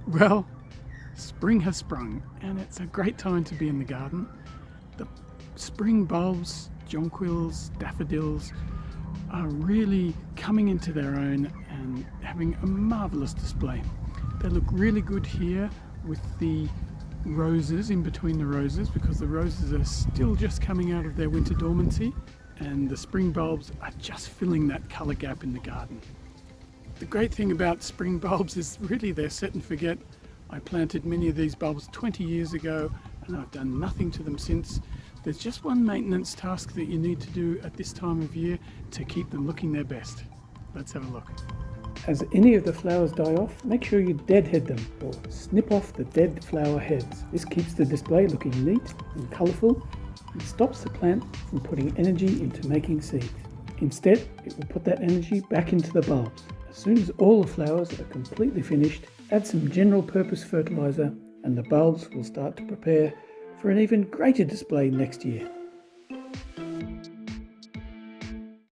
Well, spring has sprung and it's a great time to be in the garden. The spring bulbs, jonquils, daffodils are really coming into their own and having a marvellous display. They look really good here with the roses, in between the roses, because the roses are still just coming out of their winter dormancy and the spring bulbs are just filling that colour gap in the garden. The great thing about spring bulbs is really they're set and forget. I planted many of these bulbs 20 years ago and I've done nothing to them since. There's just one maintenance task that you need to do at this time of year to keep them looking their best. Let's have a look. As any of the flowers die off, make sure you deadhead them or snip off the dead flower heads. This keeps the display looking neat and colourful and stops the plant from putting energy into making seeds. Instead, it will put that energy back into the bulbs. As soon as all the flowers are completely finished, add some general purpose fertiliser and the bulbs will start to prepare for an even greater display next year.